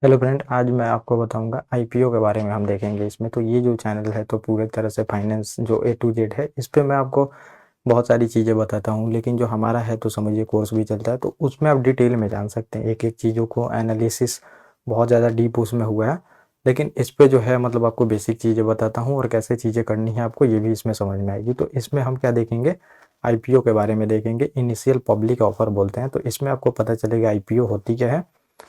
Hello friend, आज मैं आपको बताऊंगा आईपीओ के बारे में। हम देखेंगे इसमें। तो ये जो चैनल है तो पूरे तरह से फाइनेंस जो ए टू जेड है, इस पे मैं आपको बहुत सारी चीज़ें बताता हूँ। लेकिन जो हमारा है तो समझिए कोर्स भी चलता है, तो उसमें आप डिटेल में जान सकते हैं एक एक चीज़ों को। एनालिसिस बहुत ज़्यादा डीप उसमें हुआ है। लेकिन इस पे जो है मतलब आपको बेसिक चीज़ें बताता हूँ, और कैसे चीज़ें करनी है आपको ये भी इसमें समझ में आएगी। तो इसमें हम क्या देखेंगे, आईपीओ के बारे में देखेंगे। इनिशियल पब्लिक ऑफर बोलते हैं। तो इसमें आपको पता चलेगा आईपीओ होती क्या है।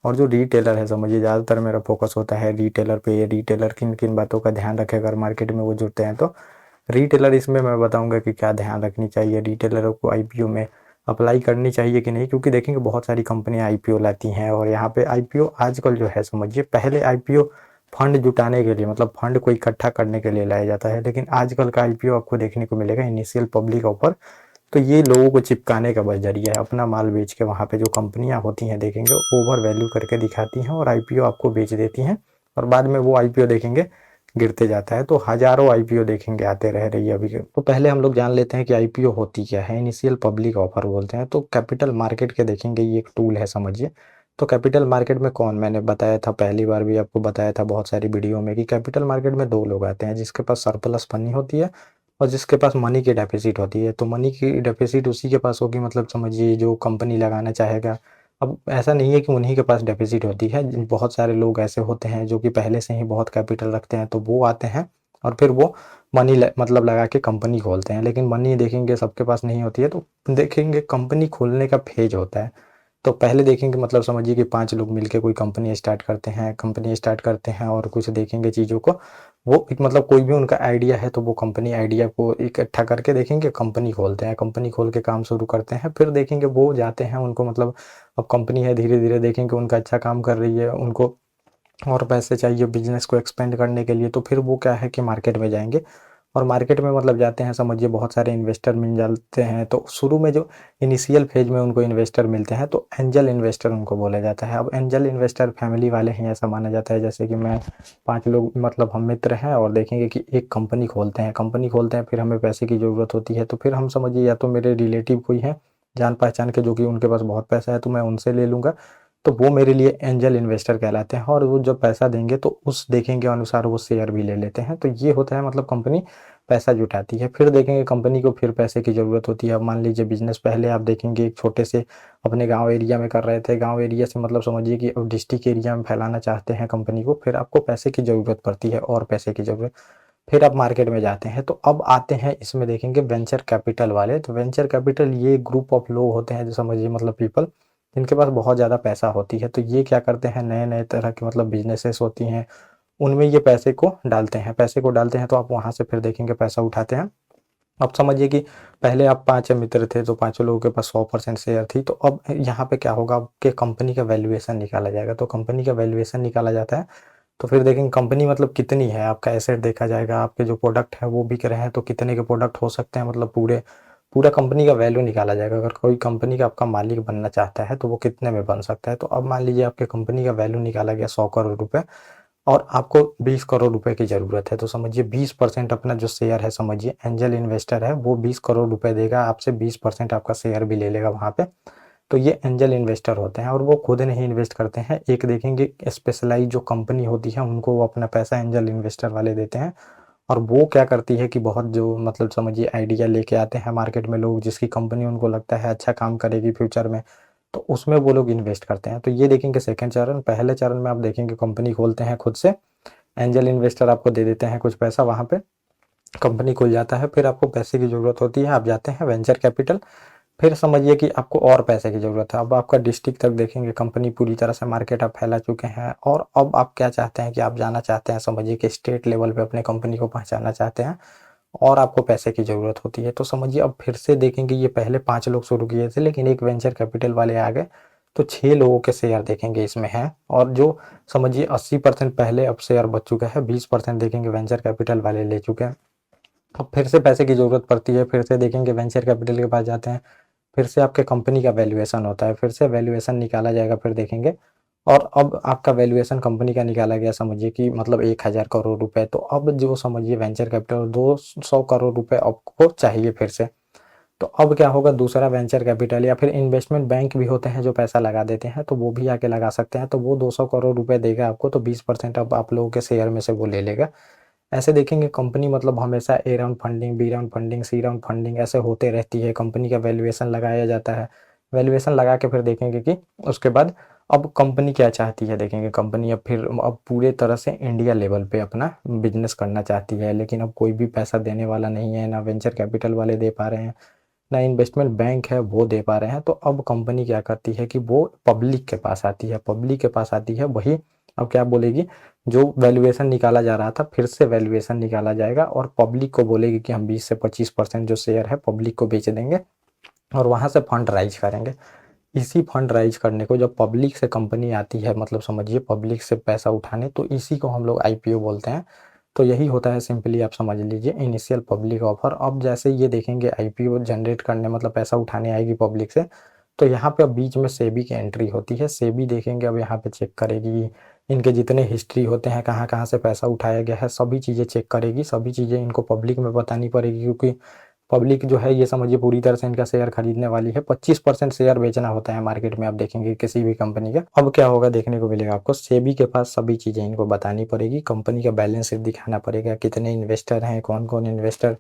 और जो रिटेलर है, समझिए ज़्यादातर मेरा फोकस होता है रिटेलर पे। ये रिटेलर किन किन बातों का ध्यान रखे अगर मार्केट में वो जुड़ते हैं। तो रिटेलर इसमें मैं बताऊंगा कि क्या ध्यान रखनी चाहिए, रिटेलरों को आईपीओ में अप्लाई करनी चाहिए कि नहीं। क्योंकि देखेंगे बहुत सारी कंपनियां आईपीओ लाती हैं, और यहाँ पे आईपीओ आजकल जो है समझिए, पहले आईपीओ फंड जुटाने के लिए मतलब फंड को इकट्ठा करने के लिए लाया जाता है। लेकिन आजकल का आईपीओ आपको देखने को मिलेगा इनिशियल पब्लिक ऑफर। तो ये लोगों को चिपकाने का बस जरिया है। अपना माल बेच के वहाँ पे जो कंपनियां होती हैं देखेंगे ओवर वैल्यू करके दिखाती हैं और आईपीओ आपको बेच देती हैं। और बाद में वो आईपीओ देखेंगे गिरते जाता है। तो हजारों आईपीओ देखेंगे आते रह रही है अभी के। तो पहले हम लोग जान लेते हैं कि आईपीओ होती क्या है। इनिशियल पब्लिक ऑफर बोलते हैं। तो कैपिटल मार्केट के देखेंगे ये एक टूल है समझिए। तो कैपिटल मार्केट में कौन, मैंने बताया था पहली बार भी आपको बताया था बहुत सारी वीडियो में, कि कैपिटल मार्केट में दो लोग आते हैं, जिसके पास सरप्लस फंडी होती है और जिसके पास मनी की डेफिसिट होती है। तो मनी की डेफिसिट उसी के पास होगी, मतलब समझिए जो कंपनी लगाना चाहेगा। अब ऐसा नहीं है कि उन्हीं के पास डेफिसिट होती है, बहुत सारे लोग ऐसे होते हैं जो कि पहले से ही बहुत कैपिटल रखते हैं। तो वो आते हैं और फिर वो मनी मतलब लगा के कंपनी खोलते हैं। लेकिन मनी देखेंगे सबके पास नहीं होती है। तो देखेंगे कंपनी खोलने का फेज होता है। तो पहले देखेंगे मतलब समझिए कि 5 लोग मिलके कोई कंपनी स्टार्ट करते हैं, और कुछ देखेंगे चीज़ों को। वो एक मतलब कोई भी उनका आइडिया है तो वो कंपनी आइडिया को इकट्ठा करके देखेंगे कंपनी खोलते हैं। कंपनी खोल के काम शुरू करते हैं। फिर देखेंगे वो जाते हैं उनको मतलब, अब कंपनी है धीरे धीरे देखेंगे उनका अच्छा काम कर रही है, उनको और पैसे चाहिए बिजनेस को एक्सपेंड करने के लिए। तो फिर वो क्या है कि मार्केट में जाएंगे। और मार्केट में मतलब जाते हैं समझिए बहुत सारे इन्वेस्टर मिल जाते हैं। तो शुरू में जो इनिशियल फेज में उनको इन्वेस्टर मिलते हैं तो एंजल इन्वेस्टर उनको बोला जाता है। अब एंजल इन्वेस्टर फैमिली वाले हैं ऐसा माना जाता है। जैसे कि मैं 5 लोग मतलब हम मित्र हैं और देखेंगे कि एक कंपनी खोलते हैं, फिर हमें पैसे की ज़रूरत होती है। तो फिर हम समझिए या तो मेरे रिलेटिव कोई है जान पहचान के जो कि उनके पास बहुत पैसा है, तो मैं उनसे ले लूँगा। तो वो मेरे लिए एंजल इन्वेस्टर कहलाते हैं। और वो जब पैसा देंगे तो उस देखेंगे अनुसार वो शेयर भी ले लेते हैं। तो ये होता है मतलब कंपनी पैसा जुटाती है। फिर देखेंगे कंपनी को फिर पैसे की ज़रूरत होती है। अब मान लीजिए बिजनेस पहले आप देखेंगे एक छोटे से अपने गांव एरिया में कर रहे थे, गांव एरिया से मतलब समझिए कि अब डिस्ट्रिक्ट एरिया में फैलाना चाहते हैं कंपनी को। फिर आपको पैसे की ज़रूरत पड़ती है और पैसे की ज़रूरत, फिर आप मार्केट में जाते हैं। तो अब आते हैं इसमें देखेंगे वेंचर कैपिटल वाले। तो वेंचर कैपिटल ये ग्रुप ऑफ लोग होते हैं जो समझिए मतलब पीपल जिनके पास बहुत ज़्यादा पैसा होती है। तो ये क्या करते हैं, नए नए तरह के मतलब बिजनेसेस होती हैं उनमें ये पैसे को डालते हैं। तो आप वहाँ से फिर देखेंगे पैसा उठाते हैं। अब समझिए कि पहले आप 5 मित्र थे तो पाँचों लोगों के पास 100% शेयर थी। तो अब यहाँ पे क्या होगा, आपके कंपनी का वैल्यूएशन निकाला जाएगा। तो कंपनी का वैल्यूएशन निकाला जाता है। तो फिर देखेंगे कंपनी मतलब कितनी है, आपका एसेट देखा जाएगा, आपके जो प्रोडक्ट है वो बिक रहे हैं तो कितने के प्रोडक्ट हो सकते हैं, मतलब पूरा कंपनी का वैल्यू निकाला जाएगा। अगर कोई कंपनी का आपका मालिक बनना चाहता है तो वो कितने में बन सकता है। तो अब मान लीजिए आपके कंपनी का वैल्यू निकाला गया 100 करोड़ रुपए, और आपको 20 करोड़ रुपए की ज़रूरत है। तो समझिए 20% अपना जो शेयर है, समझिए एंजल इन्वेस्टर है वो 20 करोड़ रुपए देगा आपसे, 20% आपका शेयर भी ले लेगा वहाँ पे। तो ये एंजल इन्वेस्टर होते हैं और वो खुद नहीं इन्वेस्ट करते हैं। एक देखेंगे स्पेशलाइज जो कंपनी होती है उनको वो अपना पैसा एंजल इन्वेस्टर वाले देते हैं। और वो क्या करती है कि बहुत जो मतलब समझिए आइडिया लेके आते हैं मार्केट में लोग, जिसकी कंपनी उनको लगता है अच्छा काम करेगी फ्यूचर में, तो उसमें वो लोग इन्वेस्ट करते हैं। तो ये देखेंगे सेकंड चरण। पहले चरण में आप देखेंगे कंपनी खोलते हैं खुद से, एंजल इन्वेस्टर आपको दे देते हैं कुछ पैसा, वहाँ पे कंपनी खुल जाता है। फिर आपको पैसे की ज़रूरत होती है, आप जाते हैं वेंचर कैपिटल। फिर समझिए कि आपको और पैसे की ज़रूरत है। अब आपका डिस्ट्रिक्ट तक देखेंगे कंपनी पूरी तरह से मार्केट आप फैला चुके हैं। और अब आप क्या चाहते हैं कि आप जाना चाहते हैं, समझिए कि स्टेट लेवल पे अपने कंपनी को पहुंचाना चाहते हैं और आपको पैसे की ज़रूरत होती है। तो समझिए अब फिर से देखेंगे ये पहले 5 लोग शुरू किए थे लेकिन एक वेंचर कैपिटल वाले आ गए। तो 6 लोगों के शेयर देखेंगे इसमें हैं। और जो समझिए 80% पहले अब शेयर बच चुका है, 20% देखेंगे वेंचर कैपिटल वाले ले चुके हैं। अब फिर से पैसे की ज़रूरत पड़ती है, फिर से देखेंगे वेंचर कैपिटल के पास जाते हैं। फिर से आपके कंपनी का वैल्यूएशन होता है, फिर से वैल्यूएशन निकाला जाएगा, फिर देखेंगे। और अब आपका वैल्यूएशन कंपनी का निकाला गया समझिए कि मतलब 1000 करोड़ रुपए। तो अब जो समझिए वेंचर कैपिटल 200 करोड़ रुपए आपको चाहिए फिर से। तो अब क्या होगा, दूसरा वेंचर कैपिटल या फिर इन्वेस्टमेंट बैंक भी होते हैं जो पैसा लगा देते हैं, तो वो भी आके लगा सकते हैं। तो वो 200 करोड़ रुपए देगा आपको, तो 20% अब आप लोगों के शेयर में से वो ले लेगा। ऐसे देखेंगे कंपनी मतलब हमेशा A round funding, B round funding, C round funding ऐसे होते रहती है। कंपनी का वैल्यूएशन लगाया जाता है, वैल्यूएशन लगा के फिर देखेंगे कि उसके बाद अब कंपनी क्या चाहती है। देखेंगे कंपनी अब पूरे तरह से इंडिया लेवल पे अपना बिजनेस करना चाहती है, लेकिन अब कोई भी पैसा देने वाला नहीं है, ना वेंचर कैपिटल वाले दे पा रहे हैं, ना इन्वेस्टमेंट बैंक है वो दे पा रहे हैं। तो अब कंपनी क्या करती है कि वो पब्लिक के पास आती है, पब्लिक के पास आती है। वही अब क्या बोलेगी, जो वैल्यूएशन निकाला जा रहा था फिर से वैल्यूएशन निकाला जाएगा और पब्लिक को बोलेगी कि हम 20 से 25% जो शेयर है पब्लिक को बेच देंगे और वहाँ से फंड राइज करेंगे। इसी फंड राइज करने को जब पब्लिक से कंपनी आती है, मतलब समझिए पब्लिक से पैसा उठाने, तो इसी को हम लोग आईपीओ बोलते हैं। तो यही होता है, सिंपली आप समझ लीजिए, इनिशियल पब्लिक ऑफर। अब जैसे ये देखेंगे आईपीओ जनरेट करने मतलब पैसा उठाने आएगी पब्लिक से, तो यहाँ पे अब बीच में सेबी की एंट्री होती है। सेबी देखेंगे अब यहाँ पे चेक करेगी इनके जितने हिस्ट्री होते हैं, कहाँ कहाँ से पैसा उठाया गया है, सभी चीज़ें चेक करेगी। सभी चीज़ें इनको पब्लिक में बतानी पड़ेगी, क्योंकि पब्लिक जो है ये समझिए पूरी तरह से इनका शेयर खरीदने वाली है। 25% शेयर बेचना होता है मार्केट में, आप देखेंगे किसी भी कंपनी का। अब क्या होगा देखने को मिलेगा आपको, सेबी के पास सभी चीज़ें इनको बतानी पड़ेगी, कंपनी का बैलेंस शीट दिखाना पड़ेगा, कितने इन्वेस्टर हैं, कौन कौन इन्वेस्टर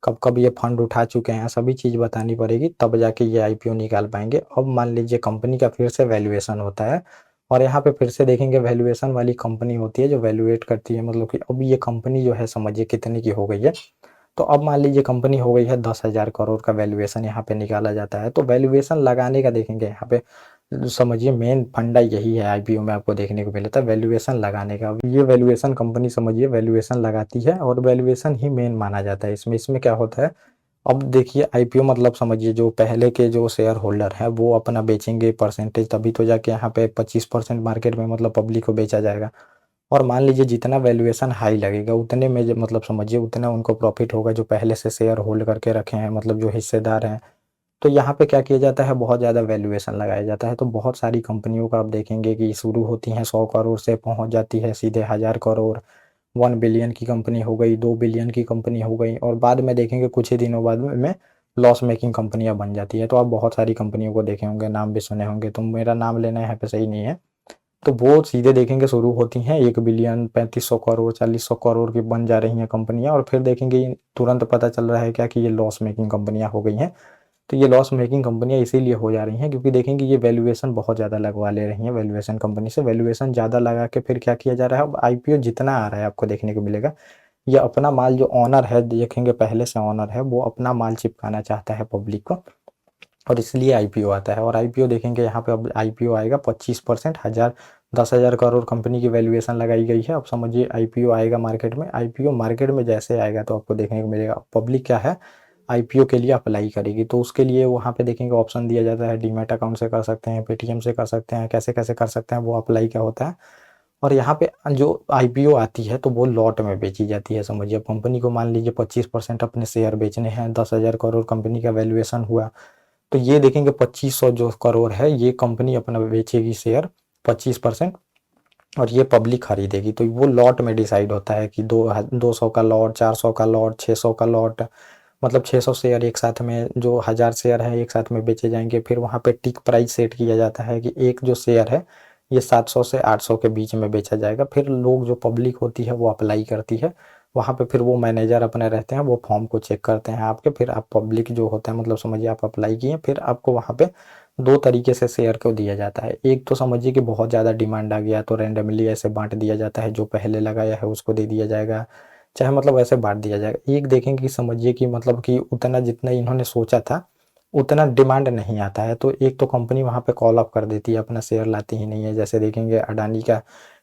कब कब ये फंड उठा चुके हैं, सभी चीज़ बतानी पड़ेगी, तब जाके ये आईपीओ निकाल पाएंगे। अब मान लीजिए कंपनी का फिर से वैल्यूएशन होता है और यहाँ पे फिर से देखेंगे वैल्यूएशन वाली कंपनी होती है जो वैल्यूएट करती है, मतलब कि अब ये कंपनी जो है समझिए कितने की हो गई है। तो अब मान लीजिए कंपनी हो गई है 10,000 करोड़ का वैल्यूएशन यहाँ पे निकाला जाता है। तो वैल्यूएशन लगाने का देखेंगे यहाँ पे समझिए मेन फंडा यही है आईपीओ में आपको देखने को मिलता है, वैल्यूएशन लगाने का। ये वैल्यूएशन कंपनी समझिए वैल्यूएशन लगाती है और वैल्यूएशन ही मेन माना जाता है इसमें। इसमें क्या होता है, अब देखिए आईपीओ मतलब समझिए जो पहले के जो शेयर होल्डर है वो अपना बेचेंगे परसेंटेज, तभी तो जाके यहाँ पे 25% मार्केट में मतलब पब्लिक को बेचा जाएगा। और मान लीजिए जितना वैल्यूएशन हाई लगेगा उतने में मतलब समझिए उतना उनको प्रॉफिट होगा जो पहले से शेयर होल्ड करके रखे हैं, मतलब जो हिस्सेदार हैं। तो यहाँ पे क्या किया जाता है, बहुत ज़्यादा वैल्यूएशन लगाया जाता है। तो बहुत सारी कंपनियों का आप देखेंगे कि शुरू होती हैं 100 करोड़ से, पहुँच जाती है सीधे 1000 करोड़, 1 बिलियन की कंपनी हो गई, 2 बिलियन की कंपनी हो गई, और बाद में देखेंगे कुछ ही दिनों बाद में लॉस मेकिंग कंपनियां बन जाती है। तो आप बहुत सारी कंपनियों को देखे होंगे, नाम भी सुने होंगे, तो मेरा नाम लेना यहाँ पे सही नहीं है। तो वो सीधे देखेंगे शुरू होती हैं 1 बिलियन, 3500 करोड़, 4000 करोड़ की बन जा रही हैं कंपनियां, और फिर देखेंगे तुरंत पता चल रहा है क्या कि ये लॉस मेकिंग कंपनियां हो गई हैं। तो ये लॉस मेकिंग कंपनियां इसीलिए हो जा रही हैं क्योंकि देखेंगे ये वैल्यूएशन बहुत ज़्यादा लगवा ले रही हैं। वैल्यूएशन कंपनी से वैल्यूएशन ज़्यादा लगा के फिर क्या किया जा रहा है, अब आईपीओ जितना आ रहा है आपको देखने को मिलेगा, ये अपना माल जो ऑनर है, देखेंगे पहले से ऑनर है, वो अपना माल चिपकाना चाहता है पब्लिक को, और इसलिए आईपीओ आता है। और आईपीओ देखेंगे यहाँ पे अब आईपीओ आएगा 25%, 10,000 करोड़ कंपनी की वैल्यूएशन लगाई गई है। अब समझिए आईपीओ आएगा मार्केट में, आईपीओ मार्केट में जैसे आएगा तो आपको देखने को मिलेगा पब्लिक क्या है आईपीओ के लिए अप्लाई करेगी। तो उसके लिए वहाँ पे देखेंगे ऑप्शन दिया जाता है, डीमैट अकाउंट से कर सकते हैं, पेटीएम से कर सकते हैं, कैसे कैसे कर सकते हैं, वो अप्लाई क्या होता है। और यहाँ पे जो आईपीओ आती है तो वो लॉट में बेची जाती है। समझिए कंपनी को मान लीजिए 25% अपने शेयर बेचने हैं, 10,000 करोड़ कंपनी का वैल्यूएशन हुआ, तो ये देखेंगे 2500 जो करोड़ है ये कंपनी अपना बेचेगी शेयर 25%, और ये पब्लिक खरीदेगी। तो वो लॉट में डिसाइड होता है कि 200 का लॉट, 400 का लॉट, 600 का लॉट, मतलब 600 शेयर एक साथ में, जो 1000 शेयर है एक साथ में बेचे जाएंगे। फिर वहाँ पे टिक प्राइस सेट किया जाता है कि एक जो शेयर है ये 700 से 800 के बीच में बेचा जाएगा। फिर लोग जो पब्लिक होती है वो अप्लाई करती है वहाँ पे, फिर वो मैनेजर अपने रहते हैं, वो फॉर्म को चेक करते हैं आपके, फिर आप पब्लिक जो होता है मतलब समझिए आप अप्लाई किए, फिर आपको वहाँ पे दो तरीके से शेयर को दिया जाता है। एक तो समझिए कि बहुत ज़्यादा डिमांड आ गया तो रैंडमली ऐसे बांट दिया जाता है, जो पहले लगाया है उसको दे दिया जाएगा, चाहे मतलब ऐसे बांट दिया जाएगा। एक देखेंगे कि समझिए कि मतलब कि उतना जितना इन्होंने सोचा था उतना डिमांड नहीं आता है, तो एक तो कंपनी वहाँ पे कॉल अप कर देती है, अपना शेयर लाती ही नहीं है। जैसे देखेंगे अडानी का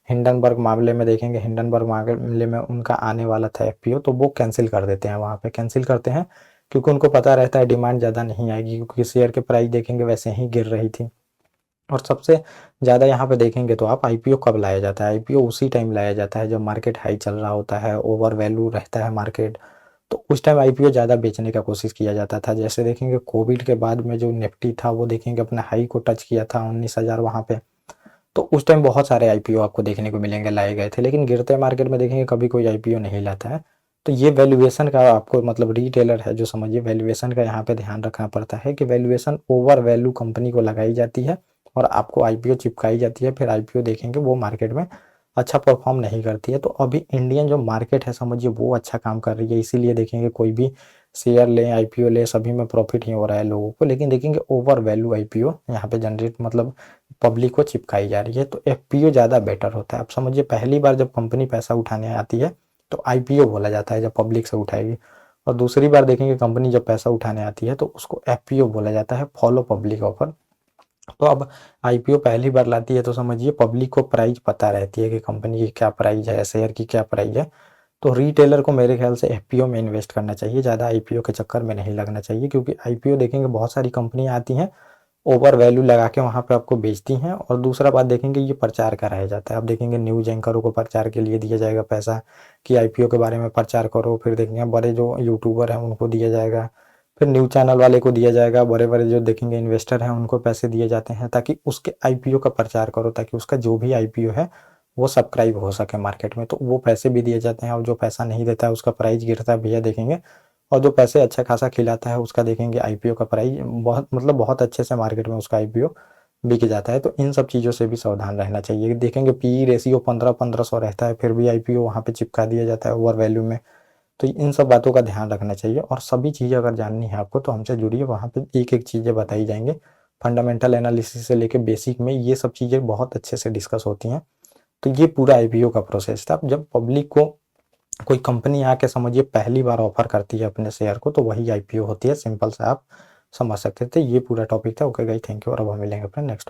हिंडनबर्ग मामले में, देखेंगे हिंडनबर्ग मामले में उनका आने वाला था एफपीओ, तो वो कैंसिल कर देते हैं, वहाँ पे कैंसिल करते हैं क्योंकि उनको पता रहता है डिमांड ज़्यादा नहीं आएगी, क्योंकि शेयर के प्राइस देखेंगे वैसे ही गिर रही थी। और सबसे ज़्यादा यहाँ पे देखेंगे तो आप आईपीओ कब लाया जाता है, आईपीओ उसी टाइम लाया जाता है जब मार्केट हाई चल रहा होता है, ओवर वैल्यू रहता है मार्केट, तो उस टाइम आईपीओ ज़्यादा बेचने का कोशिश किया जाता था। जैसे देखेंगे कोविड के बाद में जो निफ्टी था वो देखेंगे अपने हाई को टच किया था 19,000 वहाँ पे, तो उस टाइम बहुत सारे आईपीओ आपको देखने को मिलेंगे लाए गए थे। लेकिन गिरते मार्केट में देखेंगे कभी कोई आईपीओ नहीं लाता है। तो ये वैल्यूएशन का आपको मतलब रिटेलर है जो समझिए वैल्यूएशन का यहाँ पे ध्यान रखना पड़ता है कि वैल्यूएशन ओवर वैल्यू कंपनी को लगाई जाती है और आपको आईपीओ चिपकाई जाती है। फिर आईपीओ देखेंगे वो मार्केट में अच्छा परफॉर्म नहीं करती है। तो अभी इंडियन जो मार्केट है समझिए वो अच्छा काम कर रही है, इसीलिए देखेंगे कोई भी शेयर लें आईपीओ ले सभी में प्रॉफिट ही हो रहा है लोगों को। लेकिन देखेंगे ओवर वैल्यू आईपीओ यहाँ पे जनरेट मतलब पब्लिक को चिपकाई जा रही है, तो एफपीओ ज़्यादा बेटर होता है। आप समझिए पहली बार जब कंपनी पैसा उठाने आती है तो आईपीओ बोला जाता है जब पब्लिक से उठाएगी, और दूसरी बार देखेंगे कंपनी जब पैसा उठाने आती है तो उसको एफपीओ बोला जाता है, फॉलो पब्लिक ऑफर। तो अब आईपीओ पहली बार लाती है तो समझिए पब्लिक को प्राइस पता रहती है कि कंपनी की क्या प्राइस है, शेयर की क्या प्राइस है। तो रिटेलर को मेरे ख्याल से एफपीओ में इन्वेस्ट करना चाहिए, ज़्यादा आईपीओ के चक्कर में नहीं लगना चाहिए, क्योंकि आईपीओ देखेंगे बहुत सारी कंपनियां आती हैं ओवर वैल्यू लगा के वहाँ पे आपको बेचती हैं। और दूसरा बात देखेंगे ये प्रचार कराया जाता है। अब देखेंगे न्यूज एंकरों को प्रचार के लिए दिया जाएगा पैसा कि आईपीओ के बारे में प्रचार करो, फिर देखेंगे बड़े जो यूट्यूबर हैं उनको दिया जाएगा, फिर न्यूज चैनल वाले को दिया जाएगा, बड़े बड़े जो देखेंगे इन्वेस्टर हैं उनको पैसे दिए जाते हैं ताकि उसके आईपीओ का प्रचार करो, ताकि उसका जो भी आईपीओ है वो सब्सक्राइब हो सके मार्केट में। तो वो पैसे भी दिए जाते हैं, और जो पैसा नहीं देता है उसका प्राइस गिरता है भैया देखेंगे, और जो पैसे अच्छा खासा खिलाता है उसका देखेंगे आईपीओ का प्राइस बहुत मतलब बहुत अच्छे से मार्केट में उसका आईपीओ बिक जाता है। तो इन सब चीज़ों से भी सावधान रहना चाहिए। देखेंगे पीई रेशियो 1500 रहता है, फिर भी आईपीओ वहाँ पे चिपका दिया जाता है ओवर वैल्यू में। तो इन सब बातों का ध्यान रखना चाहिए, और सभी चीज़ें अगर जाननी है आपको तो हमसे जुड़िए, वहाँ पे एक एक चीज़ें बताई जाएंगे। फंडामेंटल एनालिसिस से लेके बेसिक में ये सब चीज़ें बहुत अच्छे से डिस्कस होती हैं। तो ये पूरा आईपीओ का प्रोसेस था। जब पब्लिक को कोई कंपनी आके समझिए पहली बार ऑफर करती है अपने शेयर को तो वही आईपीओ होती है, सिंपल सा आप समझ सकते थे। ये पूरा टॉपिक था। ओके गाइस, थैंक यू, और अब हम मिलेंगे अपने नेक्स्ट